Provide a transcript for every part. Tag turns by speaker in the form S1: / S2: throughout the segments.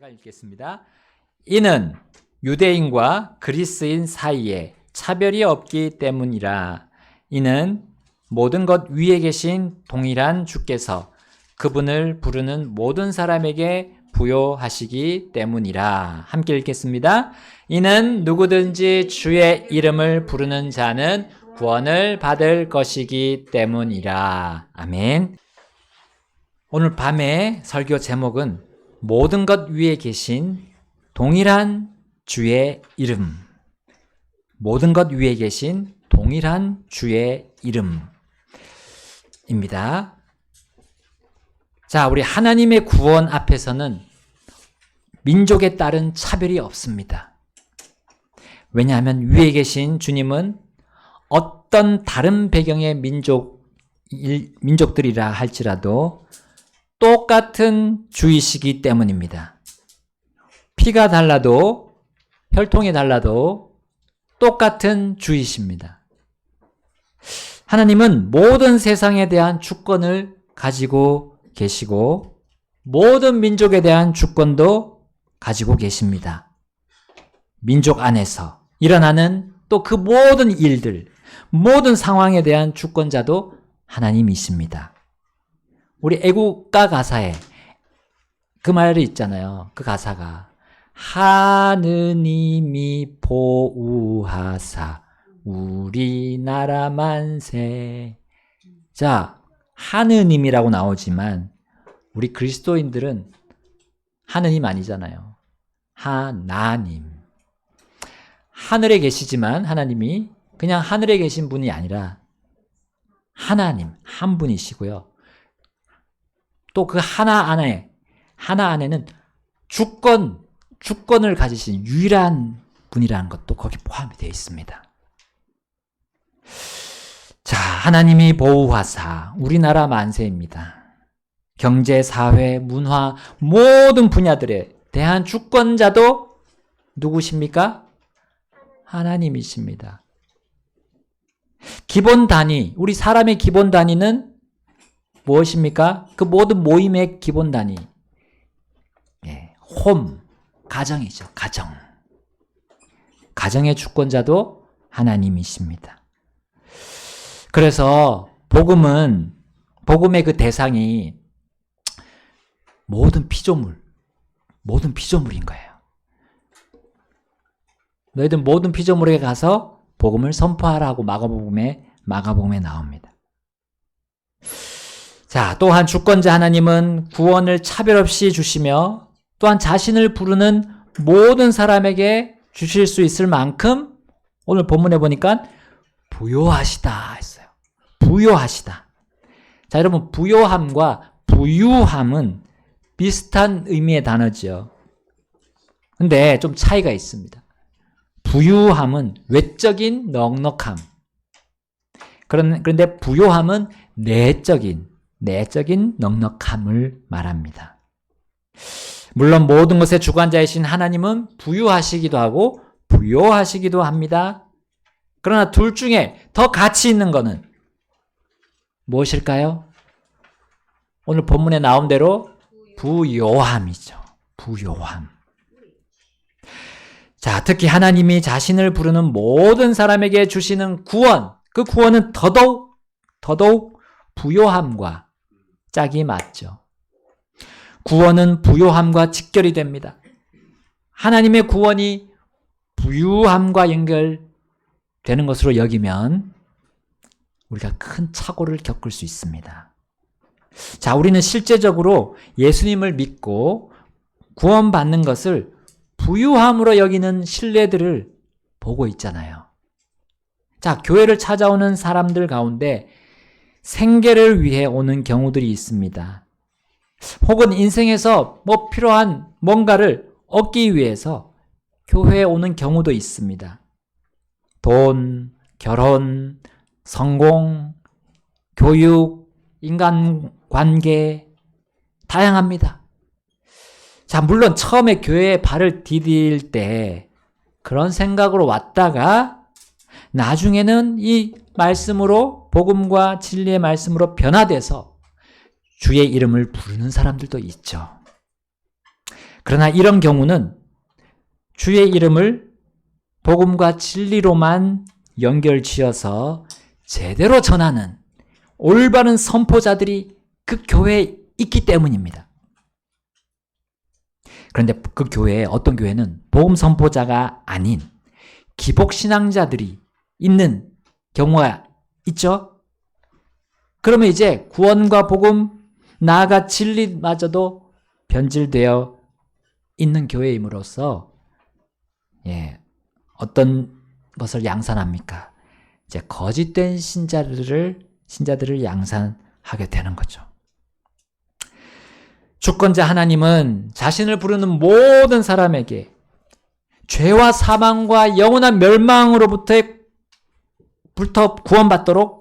S1: 제가 읽겠습니다. 이는 유대인과 그리스인 사이에 차별이 없기 때문이라. 이는 모든 것 위에 계신 동일한 주께서 그분을 부르는 모든 사람에게 부요하시기 때문이라. 함께 읽겠습니다. 이는 누구든지 주의 이름을 부르는 자는 구원을 받을 것이기 때문이라. 아멘. 오늘 밤의 설교 제목은 모든 것 위에 계신 동일한 주의 이름. 모든 것 위에 계신 동일한 주의 이름입니다. 자, 우리 하나님의 구원 앞에서는 민족에 따른 차별이 없습니다. 왜냐하면 위에 계신 주님은 어떤 다른 배경의 민족들이라 할지라도 똑같은 주이시기 때문입니다. 피가 달라도 혈통이 달라도 똑같은 주이십니다. 하나님은 모든 세상에 대한 주권을 가지고 계시고 모든 민족에 대한 주권도 가지고 계십니다. 민족 안에서 일어나는 또 그 모든 일들, 모든 상황에 대한 주권자도 하나님이십니다. 우리 애국가 가사에 그 말이 있잖아요. 그 가사가 하느님이 보우하사 우리나라 만세. 자, 하느님이라고 나오지만 우리 그리스도인들은 하느님 아니잖아요. 하나님. 하늘에 계시지만 하나님이 그냥 하늘에 계신 분이 아니라 하나님 한 분이시고요. 또 그 하나 안에는 주권을 가지신 유일한 분이라는 것도 거기 포함이 되어 있습니다. 자, 하나님이 보호하사 우리나라 만세입니다. 경제, 사회, 문화 모든 분야들에 대한 주권자도 누구십니까? 하나님이십니다. 기본 단위, 우리 사람의 기본 단위는 무엇입니까? 그 모든 모임의 기본 단위. 홈, 가정이죠. 가정. 가정의 주권자도 하나님이십니다. 그래서 복음의 그 대상이 모든 피조물인 거예요. 너희들 모든 피조물에게 가서 복음을 선포하라고 마가복음에 나옵니다. 자, 또한 주권자 하나님은 구원을 차별 없이 주시며 또한 자신을 부르는 모든 사람에게 주실 수 있을 만큼 오늘 본문에 보니까 부요하시다 했어요. 부요하시다. 자, 여러분 부요함과 부유함은 비슷한 의미의 단어죠. 근데 좀 차이가 있습니다. 부유함은 외적인 넉넉함. 그런데 부요함은 내적인 넉넉함을 말합니다. 물론 모든 것의 주관자이신 하나님은 부유하시기도 하고 부요하시기도 합니다. 그러나 둘 중에 더 가치 있는 것은 무엇일까요? 오늘 본문에 나온 대로 부요함이죠. 부요함. 자, 특히 하나님이 자신을 부르는 모든 사람에게 주시는 구원, 그 구원은 더더욱 부요함과 짝이 맞죠. 구원은 부요함과 직결이 됩니다. 하나님의 구원이 부유함과 연결되는 것으로 여기면 우리가 큰 착오를 겪을 수 있습니다. 자, 우리는 실제적으로 예수님을 믿고 구원받는 것을 부유함으로 여기는 신뢰들을 보고 있잖아요. 자, 교회를 찾아오는 사람들 가운데 생계를 위해 오는 경우들이 있습니다. 혹은 인생에서 필요한 뭔가를 얻기 위해서 교회에 오는 경우도 있습니다. 돈, 결혼, 성공, 교육, 인간관계 다양합니다. 자, 물론 처음에 교회에 발을 디딜 때 그런 생각으로 왔다가 나중에는 이 말씀으로 복음과 진리의 말씀으로 변화돼서 주의 이름을 부르는 사람들도 있죠. 그러나 이런 경우는 주의 이름을 복음과 진리로만 연결지어서 제대로 전하는 올바른 선포자들이 그 교회에 있기 때문입니다. 그런데 그 교회에 어떤 교회는 복음 선포자가 아닌 기복신앙자들이 있는 경우가 있죠. 그러면 이제 구원과 복음, 나아가 진리마저도 변질되어 있는 교회임으로써 어떤 것을 양산합니까? 이제 거짓된 신자들을 양산하게 되는 거죠. 주권자 하나님은 자신을 부르는 모든 사람에게 죄와 사망과 영원한 멸망으로부터 구원받도록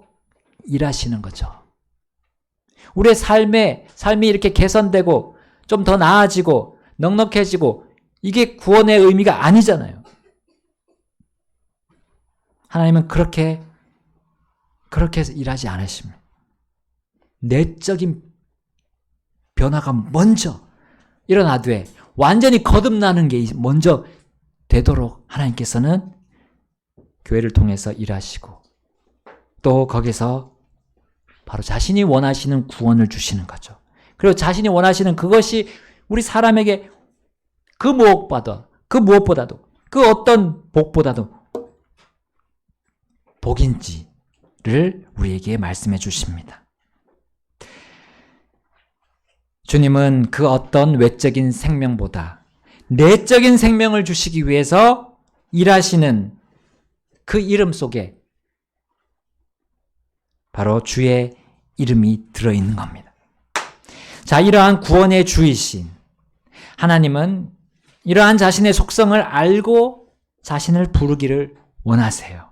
S1: 일하시는 거죠. 우리의 삶이 이렇게 개선되고 좀 더 나아지고 넉넉해지고 이게 구원의 의미가 아니잖아요. 하나님은 그렇게 일하지 않으십니다. 내적인 변화가 먼저 일어나되 완전히 거듭나는 게 먼저 되도록 하나님께서는 교회를 통해서 일하시고 또 거기서 바로 자신이 원하시는 구원을 주시는 거죠. 그리고 자신이 원하시는 그것이 우리 사람에게 그 무엇보다도 그 어떤 복보다도 복인지를 우리에게 말씀해 주십니다. 주님은 그 어떤 외적인 생명보다 내적인 생명을 주시기 위해서 일하시는 그 이름 속에 바로 주의 이름이 들어있는 겁니다. 자, 이러한 구원의 주이신 하나님은 이러한 자신의 속성을 알고 자신을 부르기를 원하세요.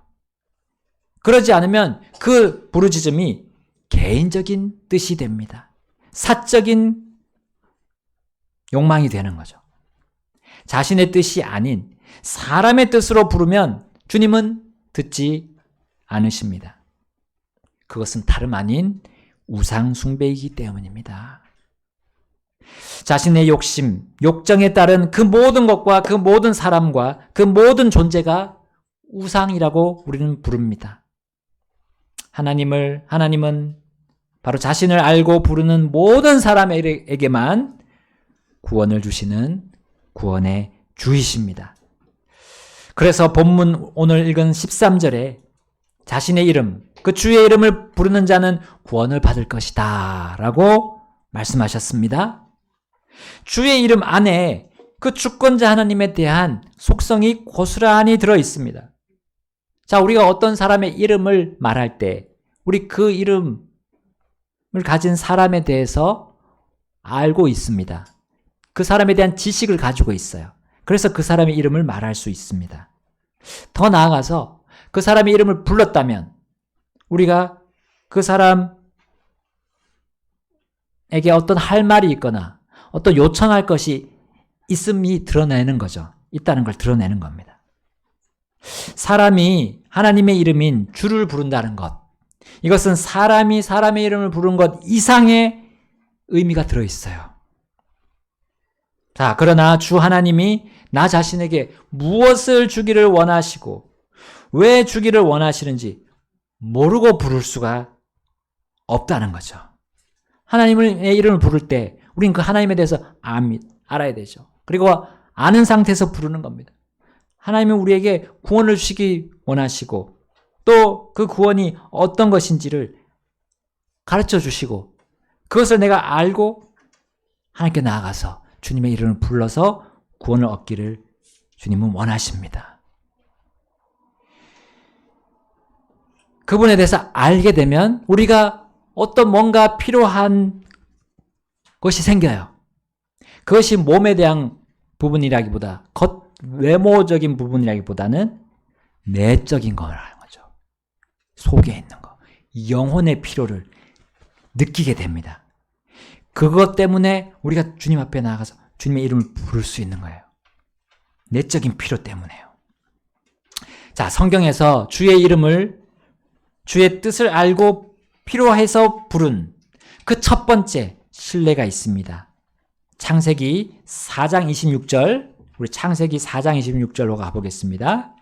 S1: 그러지 않으면 그 부르짖음이 개인적인 뜻이 됩니다. 사적인 욕망이 되는 거죠. 자신의 뜻이 아닌 사람의 뜻으로 부르면 주님은 듣지 않으십니다. 그것은 다름 아닌 우상 숭배이기 때문입니다. 자신의 욕심, 욕정에 따른 그 모든 것과 그 모든 사람과 그 모든 존재가 우상이라고 우리는 부릅니다. 하나님은 바로 자신을 알고 부르는 모든 사람에게만 구원을 주시는 구원의 주이십니다. 그래서 본문 오늘 읽은 13절에 자신의 이름, 그 주의 이름을 부르는 자는 구원을 받을 것이다 라고 말씀하셨습니다. 주의 이름 안에 그 주권자 하나님에 대한 속성이 고스란히 들어 있습니다. 자, 우리가 어떤 사람의 이름을 말할 때 우리 그 이름을 가진 사람에 대해서 알고 있습니다. 그 사람에 대한 지식을 가지고 있어요. 그래서 그 사람의 이름을 말할 수 있습니다. 더 나아가서 그 사람의 이름을 불렀다면 우리가 그 사람에게 어떤 할 말이 있거나 어떤 요청할 것이 있음이 드러내는 거죠. 있다는 걸 드러내는 겁니다. 사람이 하나님의 이름인 주를 부른다는 것, 이것은 사람이 사람의 이름을 부른 것 이상의 의미가 들어있어요. 자, 그러나 주 하나님이 나 자신에게 무엇을 주기를 원하시고 왜 주기를 원하시는지 모르고 부를 수가 없다는 거죠. 하나님의 이름을 부를 때 우린 그 하나님에 대해서 알아야 되죠. 그리고 아는 상태에서 부르는 겁니다. 하나님은 우리에게 구원을 주시기 원하시고 또 그 구원이 어떤 것인지를 가르쳐 주시고 그것을 내가 알고 하나님께 나아가서 주님의 이름을 불러서 구원을 얻기를 주님은 원하십니다. 그분에 대해서 알게 되면 우리가 어떤 뭔가 필요한 것이 생겨요. 그것이 몸에 대한 부분이라기보다 외모적인 부분이라기보다는 내적인 거라는 거죠. 속에 있는 거. 영혼의 필요를 느끼게 됩니다. 그것 때문에 우리가 주님 앞에 나아가서 주님의 이름을 부를 수 있는 거예요. 내적인 필요 때문에요. 자, 성경에서 주의 이름을 주의 뜻을 알고 필요해서 부른 그 첫 번째 신뢰가 있습니다. 창세기 4장 26절, 우리 창세기 4장 26절로 가보겠습니다.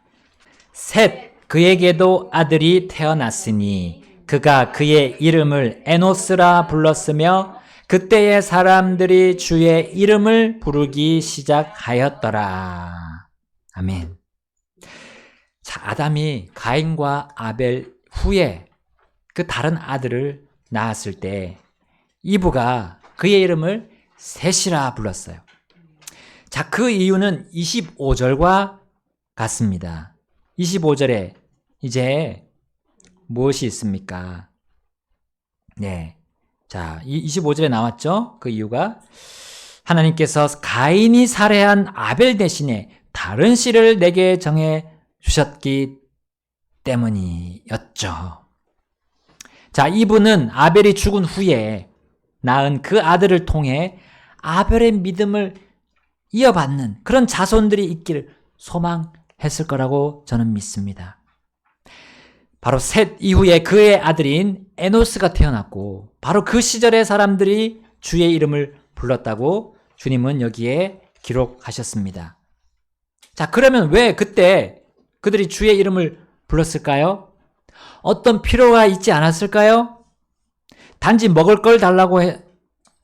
S1: 셋, 그에게도 아들이 태어났으니 그가 그의 이름을 에노스라 불렀으며 그때의 사람들이 주의 이름을 부르기 시작하였더라. 아멘. 자, 아담이 가인과 아벨 후에 그 다른 아들을 낳았을 때 이브가 그의 이름을 셋이라 불렀어요. 자, 그 이유는 25절과 같습니다. 25절에 이제 무엇이 있습니까? 네. 자, 25절에 나왔죠? 그 이유가 하나님께서 가인이 살해한 아벨 대신에 다른 씨를 내게 정해 주셨기 때문이었죠. 자, 이분은 아벨이 죽은 후에 낳은 그 아들을 통해 아벨의 믿음을 이어받는 그런 자손들이 있기를 소망했을 거라고 저는 믿습니다. 바로 셋 이후에 그의 아들인 에노스가 태어났고 바로 그 시절의 사람들이 주의 이름을 불렀다고 주님은 여기에 기록하셨습니다. 자, 그러면 왜 그때 그들이 주의 이름을 불렀을까요? 어떤 필요가 있지 않았을까요? 단지 먹을 걸 달라고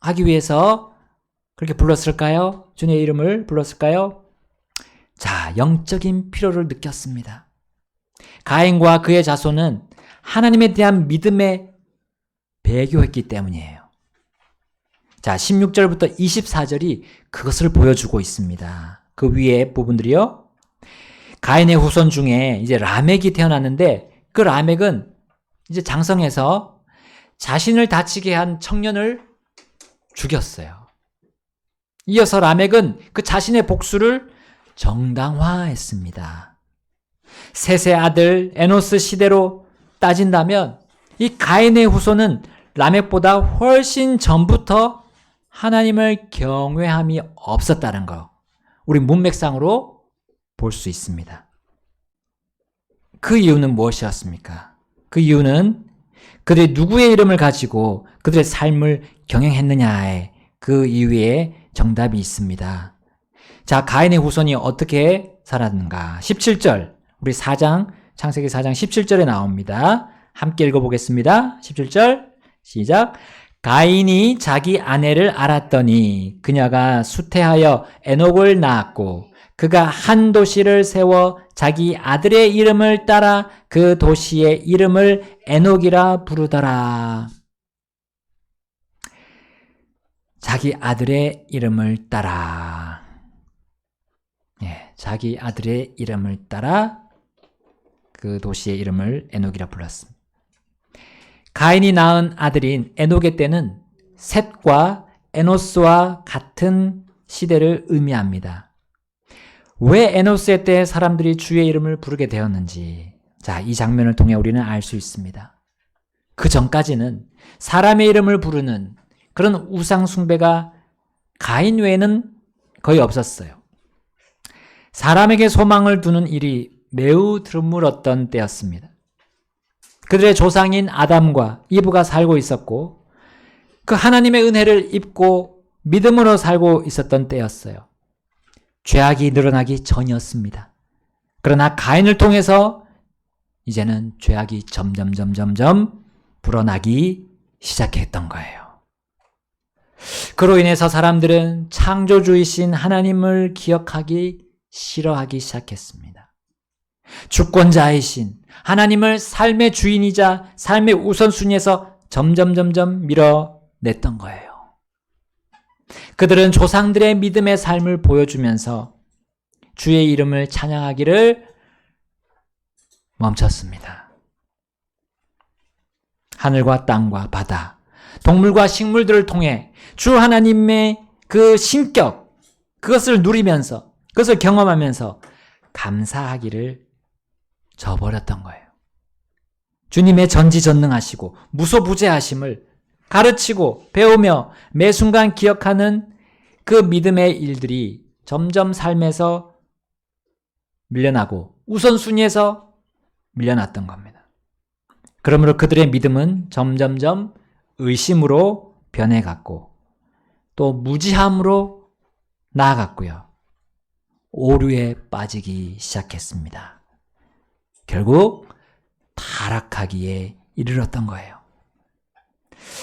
S1: 하기 위해서 그렇게 불렀을까요? 주님의 이름을 불렀을까요? 자, 영적인 필요를 느꼈습니다. 가인과 그의 자손은 하나님에 대한 믿음에 배교했기 때문이에요. 자, 16절부터 24절이 그것을 보여주고 있습니다. 그 위에 부분들이요. 가인의 후손 중에 이제 라멕이 태어났는데 그 라멕은 이제 장성해서 자신을 다치게 한 청년을 죽였어요. 이어서 라멕은 그 자신의 복수를 정당화했습니다. 셋의 아들 에노스 시대로 따진다면 이 가인의 후손은 라멕보다 훨씬 전부터 하나님을 경외함이 없었다는 거, 우리 문맥상으로 볼 수 있습니다. 그 이유는 무엇이었습니까? 그 이유는 그들이 누구의 이름을 가지고 그들의 삶을 경영했느냐에 그 이유에 정답이 있습니다. 자, 가인의 후손이 어떻게 살았는가? 17절, 우리 창세기 4장 17절에 나옵니다. 함께 읽어보겠습니다. 17절 시작. 가인이 자기 아내를 알았더니 그녀가 수태하여 에녹을 낳았고 그가 한 도시를 세워 자기 아들의 이름을 따라 그 도시의 이름을 에녹이라 부르더라. 자기 아들의 이름을 따라. 자기 아들의 이름을 따라 그 도시의 이름을 에녹이라 불렀습니다. 가인이 낳은 아들인 에녹의 때는 셋과 에노스와 같은 시대를 의미합니다. 왜 에노스의 때 사람들이 주의 이름을 부르게 되었는지, 자, 이 장면을 통해 우리는 알 수 있습니다. 그 전까지는 사람의 이름을 부르는 그런 우상 숭배가 가인 외에는 거의 없었어요. 사람에게 소망을 두는 일이 매우 드물었던 때였습니다. 그들의 조상인 아담과 이브가 살고 있었고 그 하나님의 은혜를 입고 믿음으로 살고 있었던 때였어요. 죄악이 늘어나기 전이었습니다. 그러나 가인을 통해서 이제는 죄악이 점점 불어나기 시작했던 거예요. 그로 인해서 사람들은 창조주이신 하나님을 기억하기 싫어하기 시작했습니다. 주권자이신 하나님을 삶의 주인이자 삶의 우선순위에서 점점 밀어냈던 거예요. 그들은 조상들의 믿음의 삶을 보여주면서 주의 이름을 찬양하기를 멈췄습니다. 하늘과 땅과 바다, 동물과 식물들을 통해 주 하나님의 그 신격, 그것을 누리면서, 그것을 경험하면서 감사하기를 저버렸던 거예요. 주님의 전지전능하시고 무소부재하심을 가르치고 배우며 매 순간 기억하는 그 믿음의 일들이 점점 삶에서 밀려나고 우선순위에서 밀려났던 겁니다. 그러므로 그들의 믿음은 점점점 의심으로 변해갔고 또 무지함으로 나아갔고요. 오류에 빠지기 시작했습니다. 결국 타락하기에 이르렀던 거예요.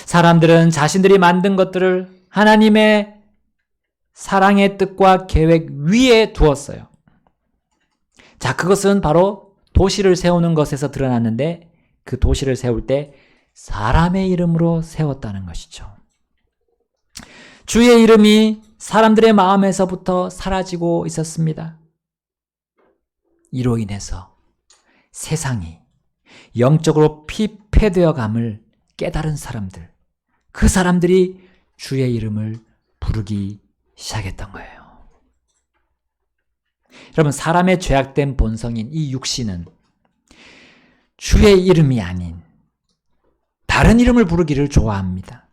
S1: 사람들은 자신들이 만든 것들을 하나님의 사랑의 뜻과 계획 위에 두었어요. 자, 그것은 바로 도시를 세우는 것에서 드러났는데 그 도시를 세울 때 사람의 이름으로 세웠다는 것이죠. 주의 이름이 사람들의 마음에서부터 사라지고 있었습니다. 이로 인해서 세상이 영적으로 피폐되어 감을 깨달은 사람들, 그 사람들이 주의 이름을 부르기 시작했던 거예요. 여러분, 사람의 죄악된 본성인 이 육신은 주의 이름이 아닌 다른 이름을 부르기를 좋아합니다.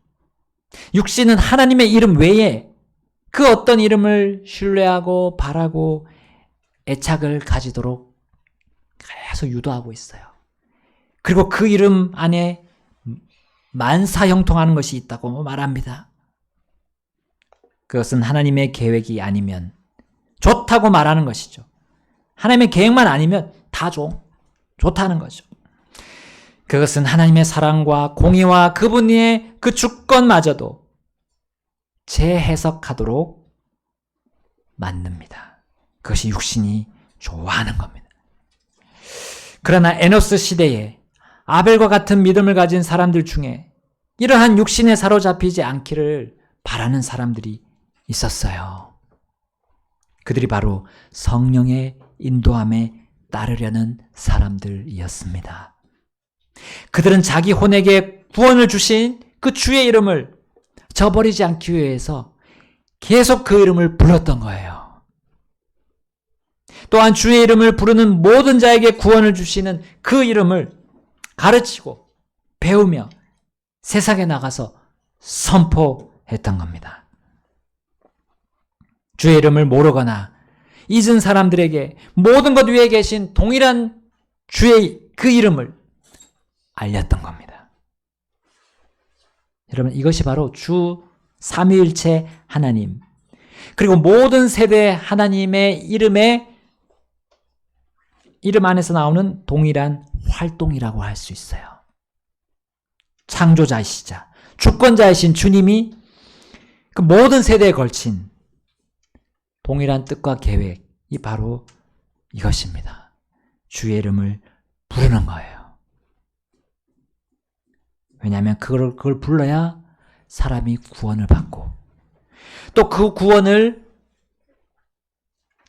S1: 육신은 하나님의 이름 외에 그 어떤 이름을 신뢰하고 바라고 애착을 가지도록 계속 유도하고 있어요. 그리고 그 이름 안에 만사형통하는 것이 있다고 말합니다. 그것은 하나님의 계획이 아니면 좋다고 말하는 것이죠. 하나님의 계획만 아니면 다 좋다는 거죠. 그것은 하나님의 사랑과 공의와 그분의 그 주권마저도 재해석하도록 만듭니다. 그것이 육신이 좋아하는 겁니다. 그러나 에노스 시대에 아벨과 같은 믿음을 가진 사람들 중에 이러한 육신에 사로잡히지 않기를 바라는 사람들이 있었어요. 그들이 바로 성령의 인도함에 따르려는 사람들이었습니다. 그들은 자기 혼에게 구원을 주신 그 주의 이름을 저버리지 않기 위해서 계속 그 이름을 불렀던 거예요. 또한 주의 이름을 부르는 모든 자에게 구원을 주시는 그 이름을 가르치고 배우며 세상에 나가서 선포했던 겁니다. 주의 이름을 모르거나 잊은 사람들에게 모든 것 위에 계신 동일한 주의 그 이름을 알렸던 겁니다. 여러분, 이것이 바로 주 삼위일체 하나님, 그리고 모든 세대 하나님의 이름 안에서 나오는 동일한 활동이라고 할 수 있어요. 창조자이시자 주권자이신 주님이 그 모든 세대에 걸친 동일한 뜻과 계획이 바로 이것입니다. 주의 이름을 부르는 거예요. 왜냐하면 그걸 불러야 사람이 구원을 받고 또 그 구원을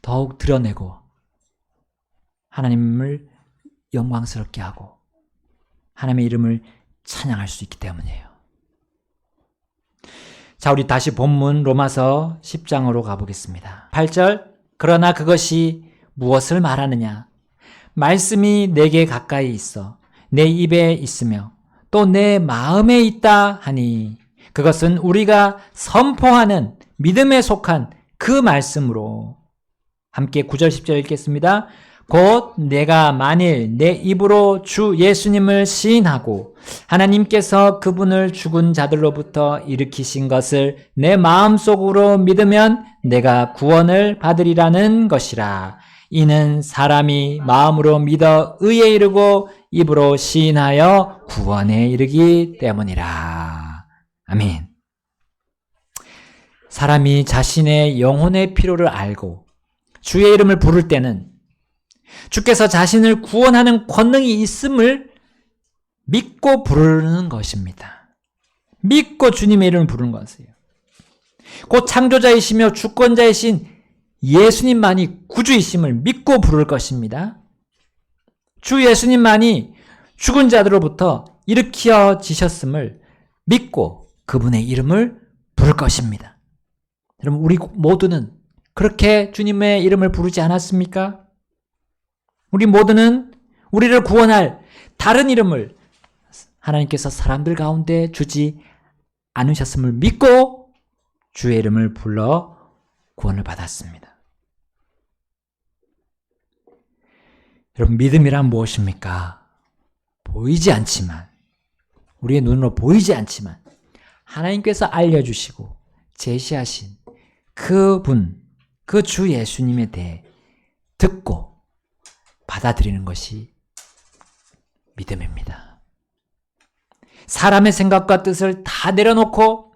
S1: 더욱 드러내고 하나님을 영광스럽게 하고 하나님의 이름을 찬양할 수 있기 때문이에요. 자, 우리 다시 본문 로마서 10장으로 가보겠습니다. 8절, 그러나 그것이 무엇을 말하느냐? 말씀이 내게 가까이 있어 내 입에 있으며 또 내 마음에 있다 하니 그것은 우리가 선포하는 믿음에 속한 그 말씀으로. 함께 9절 10절 읽겠습니다. 곧 내가 만일 내 입으로 주 예수님을 시인하고 하나님께서 그분을 죽은 자들로부터 일으키신 것을 내 마음속으로 믿으면 내가 구원을 받으리라는 것이라. 이는 사람이 마음으로 믿어 의에 이르고 입으로 시인하여 구원에 이르기 때문이라. 아멘. 사람이 자신의 영혼의 필요를 알고 주의 이름을 부를 때는 주께서 자신을 구원하는 권능이 있음을 믿고 부르는 것입니다. 믿고 주님의 이름을 부르는 것이에요. 곧 창조자이시며 주권자이신 예수님만이 구주이심을 믿고 부를 것입니다. 주 예수님만이 죽은 자들로부터 일으켜지셨음을 믿고 그분의 이름을 부를 것입니다. 여러분, 우리 모두는 그렇게 주님의 이름을 부르지 않았습니까? 우리 모두는 우리를 구원할 다른 이름을 하나님께서 사람들 가운데 주지 않으셨음을 믿고 주의 이름을 불러 구원을 받았습니다. 여러분, 믿음이란 무엇입니까? 보이지 않지만, 우리의 눈으로 보이지 않지만 하나님께서 알려주시고 제시하신 그분, 그 주 예수님에 대해 듣고 받아들이는 것이 믿음입니다. 사람의 생각과 뜻을 다 내려놓고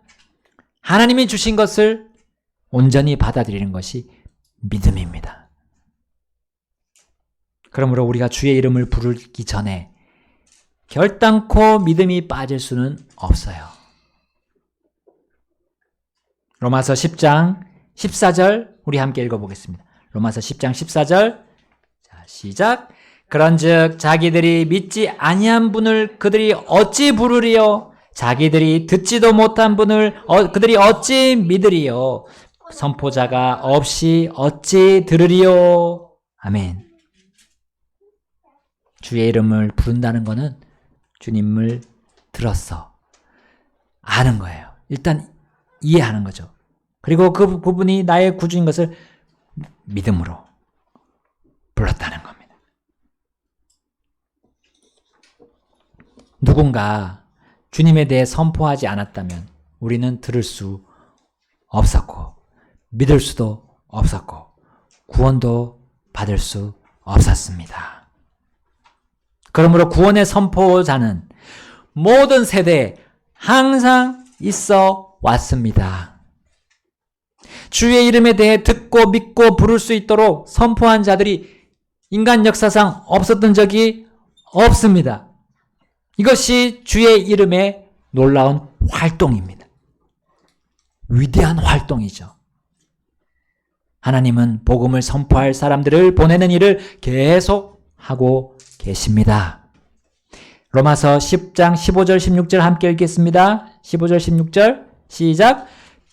S1: 하나님이 주신 것을 온전히 받아들이는 것이 믿음입니다. 그러므로 우리가 주의 이름을 부르기 전에 결단코 믿음이 빠질 수는 없어요. 로마서 10장 14절 우리 함께 읽어보겠습니다. 로마서 10장 14절 자, 시작. 그런즉 자기들이 믿지 아니한 분을 그들이 어찌 부르리요? 자기들이 듣지도 못한 분을 그들이 어찌 믿으리요? 선포자가 없이 어찌 들으리요? 아멘. 주의 이름을 부른다는 것은 주님을 들었어. 아는 거예요. 일단 이해하는 거죠. 그리고 그분이 나의 구주인 것을 믿음으로 불렀다는 겁니다. 누군가 주님에 대해 선포하지 않았다면 우리는 들을 수 없었고 믿을 수도 없었고 구원도 받을 수 없었습니다. 그러므로 구원의 선포자는 모든 세대에 항상 있어 왔습니다. 주의 이름에 대해 듣고 믿고 부를 수 있도록 선포한 자들이 인간 역사상 없었던 적이 없습니다. 이것이 주의 이름의 놀라운 활동입니다. 위대한 활동이죠. 하나님은 복음을 선포할 사람들을 보내는 일을 계속 하고 계십니다. 로마서 10장 15절 16절 함께 읽겠습니다. 15절 16절 시작.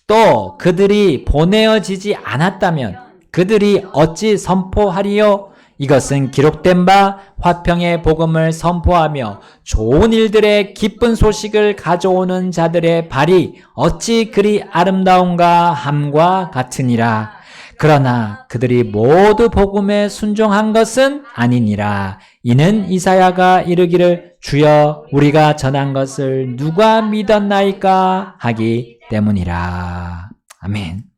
S1: 또 그들이 보내어지지 않았다면 그들이 어찌 선포하리요? 이것은 기록된 바 화평의 복음을 선포하며 좋은 일들의 기쁜 소식을 가져오는 자들의 발이 어찌 그리 아름다운가 함과 같으니라. 그러나 그들이 모두 복음에 순종한 것은 아니니라. 이는 이사야가 이르기를 주여 우리가 전한 것을 누가 믿었나이까 하기 때문이라. 아멘.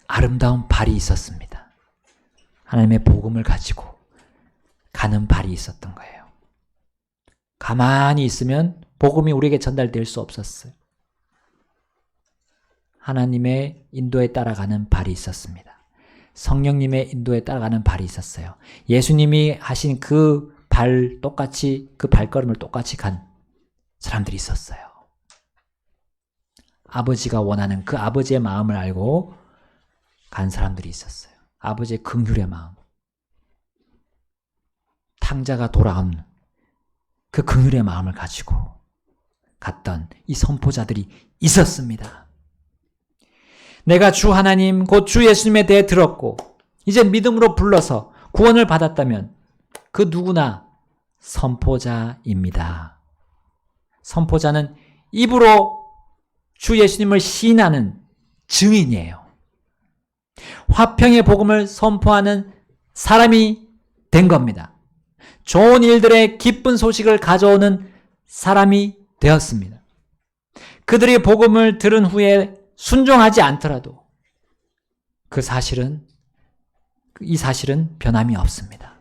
S1: 아름다운 발이 있었습니다. 하나님의 복음을 가지고 가는 발이 있었던 거예요. 가만히 있으면 복음이 우리에게 전달될 수 없었어요. 하나님의 인도에 따라가는 발이 있었습니다. 성령님의 인도에 따라가는 발이 있었어요. 예수님이 하신 그 발 똑같이 그 발걸음을 똑같이 간 사람들이 있었어요. 아버지가 원하는 그 아버지의 마음을 알고 간 사람들이 있었어요. 아버지의 긍휼의 마음. 탕자가 돌아온 그 긍휼의 마음을 가지고 갔던 이 선포자들이 있었습니다. 내가 주 하나님 곧 주 예수님에 대해 들었고 이제 믿음으로 불러서 구원을 받았다면 그 누구나 선포자입니다. 선포자는 입으로 주 예수님을 시인하는 증인이에요. 화평의 복음을 선포하는 사람이 된 겁니다. 좋은 일들의 기쁜 소식을 가져오는 사람이 되었습니다. 그들이 복음을 들은 후에 순종하지 않더라도 이 사실은 변함이 없습니다.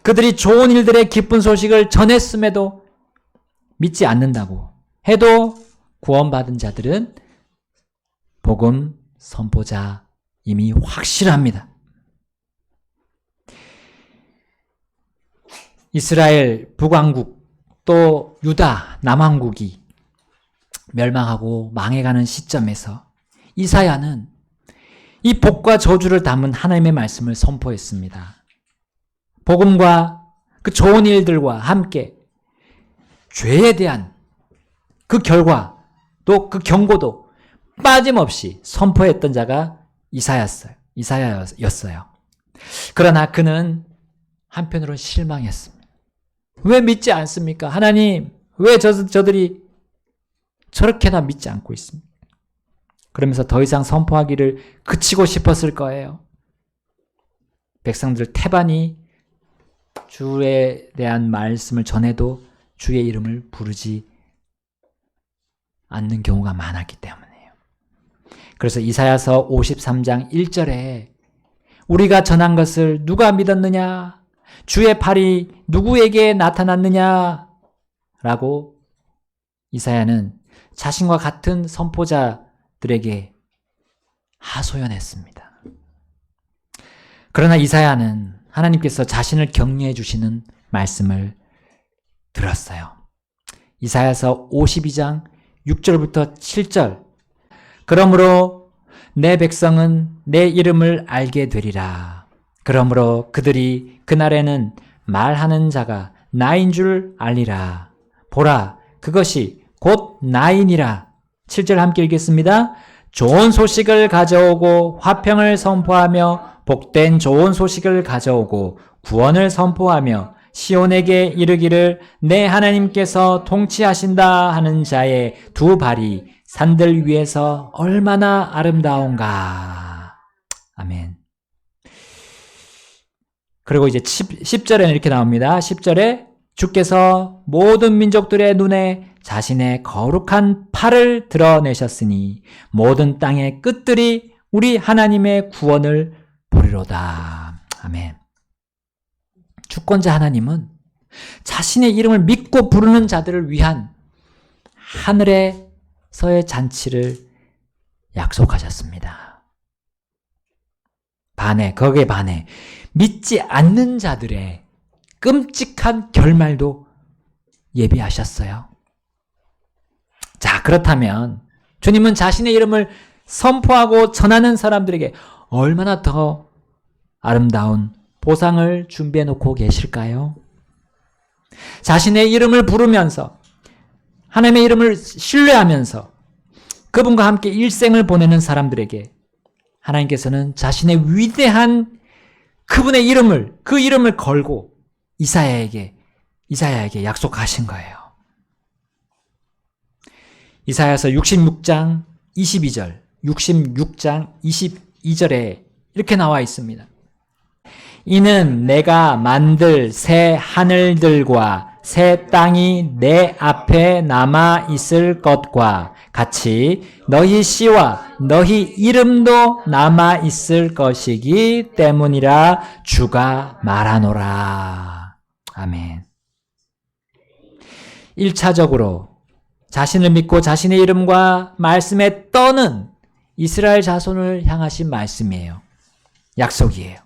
S1: 그들이 좋은 일들의 기쁜 소식을 전했음에도 믿지 않는다고 해도 구원받은 자들은 복음 선포자임이 확실합니다. 이스라엘 북왕국 또 유다 남왕국이 멸망하고 망해가는 시점에서 이사야는 이 복과 저주를 담은 하나님의 말씀을 선포했습니다. 복음과 그 좋은 일들과 함께 죄에 대한 그 결과 또 그 경고도 빠짐없이 선포했던 자가 이사야였어요. 그러나 그는 한편으로는 실망했습니다. 왜 믿지 않습니까? 하나님, 왜 저들이 저렇게나 믿지 않고 있습니까? 그러면서 더 이상 선포하기를 그치고 싶었을 거예요. 백성들 태반이 주에 대한 말씀을 전해도 주의 이름을 부르지 않는 경우가 많았기 때문이에요. 그래서 이사야서 53장 1절에 우리가 전한 것을 누가 믿었느냐? 주의 팔이 누구에게 나타났느냐? 라고 이사야는 자신과 같은 선포자들에게 하소연했습니다. 그러나 이사야는 하나님께서 자신을 격려해 주시는 말씀을 들었어요. 이사야서 52장 6절부터 7절. 그러므로 내 백성은 내 이름을 알게 되리라. 그러므로 그들이 그날에는 말하는 자가 나인 줄 알리라. 보라, 그것이 곧 나이니라. 7절 함께 읽겠습니다. 좋은 소식을 가져오고 화평을 선포하며 복된 좋은 소식을 가져오고 구원을 선포하며 시온에게 이르기를 내 하나님께서 통치하신다 하는 자의 두 발이 산들 위에서 얼마나 아름다운가. 아멘. 그리고 이제 10절에는 이렇게 나옵니다. 10절에 주께서 모든 민족들의 눈에 자신의 거룩한 팔을 드러내셨으니 모든 땅의 끝들이 우리 하나님의 구원을 보리로다. 아멘. 주권자 하나님은 자신의 이름을 믿고 부르는 자들을 위한 하늘에서의 잔치를 약속하셨습니다. 거기에 반해 믿지 않는 자들의 끔찍한 결말도 예비하셨어요. 자, 그렇다면 주님은 자신의 이름을 선포하고 전하는 사람들에게 얼마나 더 아름다운 보상을 준비해 놓고 계실까요? 자신의 이름을 부르면서 하나님의 이름을 신뢰하면서 그분과 함께 일생을 보내는 사람들에게 하나님께서는 자신의 위대한 그분의 이름을, 그 이름을 걸고 이사야에게 약속하신 거예요. 이사야서 66장 22절, 66장 22절에 이렇게 나와 있습니다. 이는 내가 만들 새 하늘들과 새 땅이 내 앞에 남아 있을 것과 같이 너희 씨와 너희 이름도 남아 있을 것이기 때문이라 주가 말하노라. 아멘. 1차적으로 자신을 믿고 자신의 이름과 말씀에 떠는 이스라엘 자손을 향하신 말씀이에요. 약속이에요.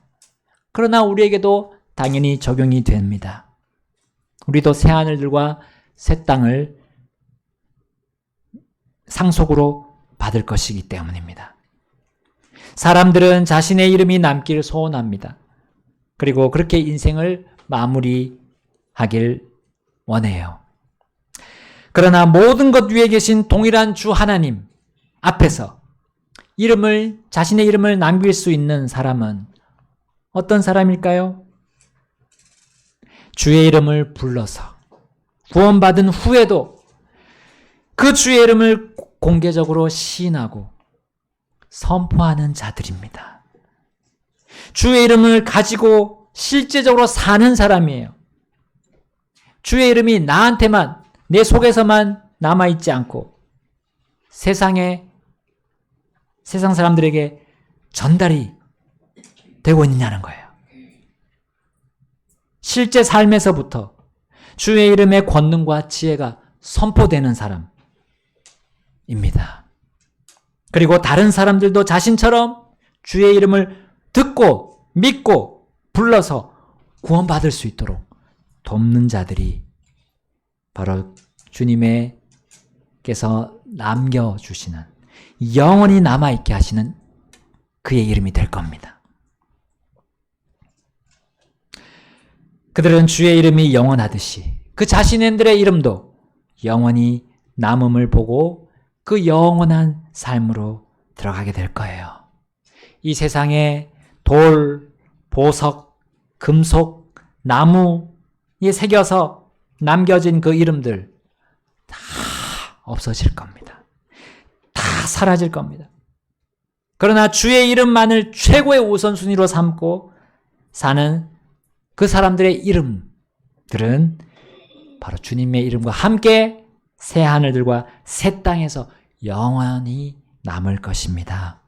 S1: 그러나 우리에게도 당연히 적용이 됩니다. 우리도 새 하늘들과 새 땅을 상속으로 받을 것이기 때문입니다. 사람들은 자신의 이름이 남기를 소원합니다. 그리고 그렇게 인생을 마무리하길 원해요. 그러나 모든 것 위에 계신 동일한 주 하나님 앞에서 자신의 이름을 남길 수 있는 사람은 어떤 사람일까요? 주의 이름을 불러서 구원받은 후에도 그 주의 이름을 공개적으로 시인하고 선포하는 자들입니다. 주의 이름을 가지고 실제적으로 사는 사람이에요. 주의 이름이 나한테만, 내 속에서만 남아있지 않고 세상 사람들에게 전달이 되고 있느냐는 거예요. 실제 삶에서부터 주의 이름의 권능과 지혜가 선포되는 사람입니다. 그리고 다른 사람들도 자신처럼 주의 이름을 듣고 믿고 불러서 구원받을 수 있도록 돕는 자들이 바로 주님께서 남겨주시는, 영원히 남아있게 하시는 그의 이름이 될 겁니다. 그들은 주의 이름이 영원하듯이 그 자신들의 이름도 영원히 남음을 보고 그 영원한 삶으로 들어가게 될 거예요. 이 세상에 돌, 보석, 금속, 나무에 새겨서 남겨진 그 이름들 다 없어질 겁니다. 다 사라질 겁니다. 그러나 주의 이름만을 최고의 우선순위로 삼고 사는 그 사람들의 이름들은 바로 주님의 이름과 함께 새 하늘들과 새 땅에서 영원히 남을 것입니다.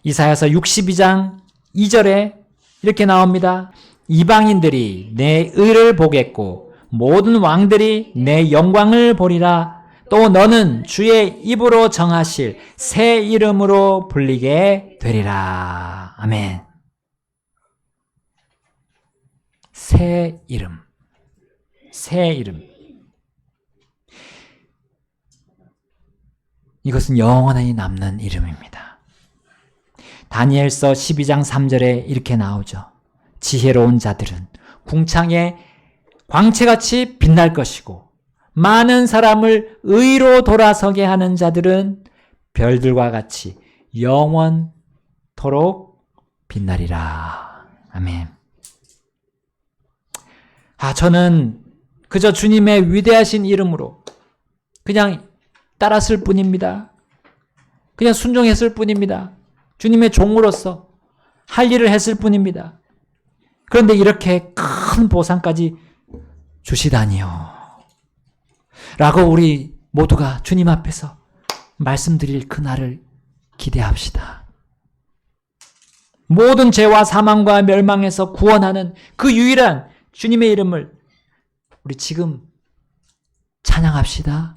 S1: 이사야서 62장 2절에 이렇게 나옵니다. 이방인들이 내 의를 보겠고 모든 왕들이 내 영광을 보리라. 또 너는 주의 입으로 정하실 새 이름으로 불리게 되리라. 아멘. 새 이름. 새 이름. 이것은 영원히 남는 이름입니다. 다니엘서 12장 3절에 이렇게 나오죠. 지혜로운 자들은 궁창에 광채같이 빛날 것이고 많은 사람을 의로 돌아서게 하는 자들은 별들과 같이 영원토록 빛나리라. 아멘. 저는 그저 주님의 위대하신 이름으로 그냥 따랐을 뿐입니다. 그냥 순종했을 뿐입니다. 주님의 종으로서 할 일을 했을 뿐입니다. 그런데 이렇게 큰 보상까지 주시다니요. 라고 우리 모두가 주님 앞에서 말씀드릴 그날을 기대합시다. 모든 죄와 사망과 멸망에서 구원하는 그 유일한 주님의 이름을 우리 지금 찬양합시다.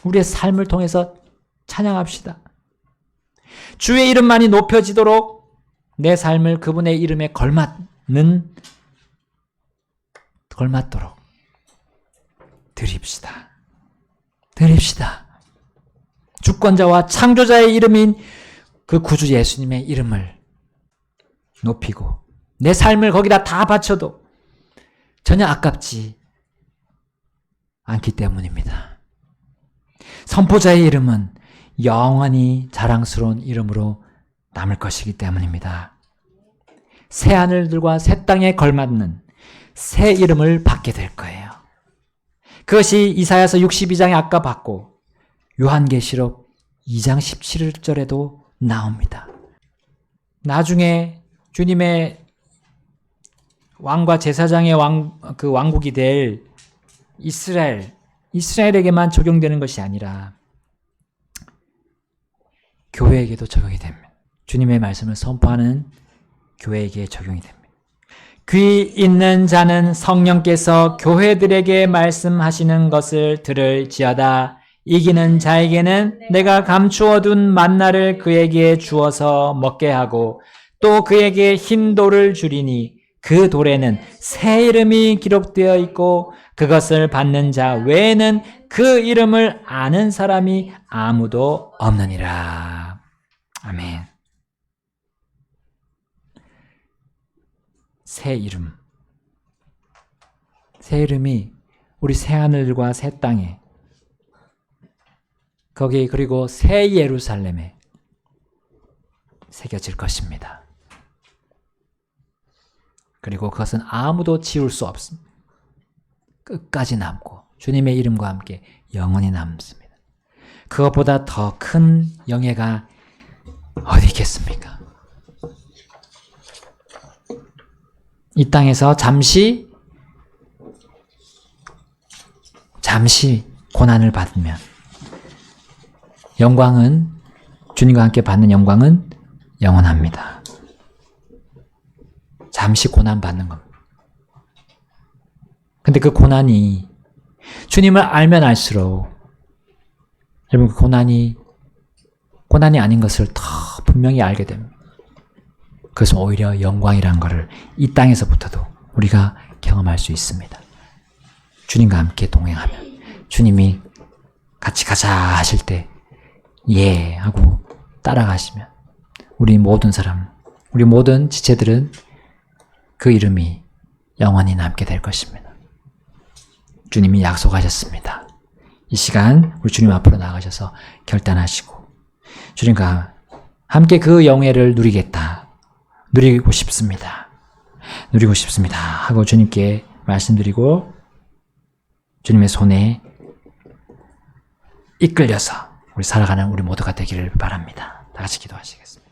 S1: 우리의 삶을 통해서 찬양합시다. 주의 이름만이 높여지도록 내 삶을 그분의 이름에 걸맞도록 드립시다. 주권자와 창조자의 이름인 그 구주 예수님의 이름을 높이고 내 삶을 거기다 다 바쳐도 전혀 아깝지 않기 때문입니다. 선포자의 이름은 영원히 자랑스러운 이름으로 남을 것이기 때문입니다. 새 하늘들과 새 땅에 걸맞는 새 이름을 받게 될 거예요. 그것이 이사야서 62장에 아까 봤고 요한계시록 2장 17절에도 나옵니다. 나중에 주님의 왕과 제사장의 왕국이 될 이스라엘에게만 적용되는 것이 아니라 교회에게도 적용이 됩니다. 주님의 말씀을 선포하는 교회에게 적용이 됩니다. 귀 있는 자는 성령께서 교회들에게 말씀하시는 것을 들을지어다. 이기는 자에게는 내가 감추어둔 만나를 그에게 주어서 먹게 하고 또 그에게 흰 돌을 주리니 그 돌에는 새 이름이 기록되어 있고 그것을 받는 자 외에는 그 이름을 아는 사람이 아무도 없느니라. 아멘. 새 이름. 새 이름이 우리 새 하늘과 새 땅에 거기 그리고 새 예루살렘에 새겨질 것입니다. 그리고 그것은 아무도 지울 수 없습니다. 끝까지 남고 주님의 이름과 함께 영원히 남습니다. 그것보다 더 큰 영예가 어디 있겠습니까? 이 땅에서 잠시 고난을 받으면 영광은 주님과 함께 받는 영광은 영원합니다. 잠시 고난 받는 겁니다. 근데 그 고난이 주님을 알면 알수록 여러분 그 고난이 아닌 것을 더 분명히 알게 됩니다. 그것은 오히려 영광이라는 것을 이 땅에서부터도 우리가 경험할 수 있습니다. 주님과 함께 동행하면 주님이 같이 가자 하실 때 예 하고 따라가시면 우리 모든 지체들은 그 이름이 영원히 남게 될 것입니다. 주님이 약속하셨습니다. 이 시간 우리 주님 앞으로 나가셔서 결단하시고 주님과 함께 그 영예를 누리고 싶습니다 하고 주님께 말씀드리고 주님의 손에 이끌려서 우리 살아가는 우리 모두가 되기를 바랍니다. 다 같이 기도하시겠습니다.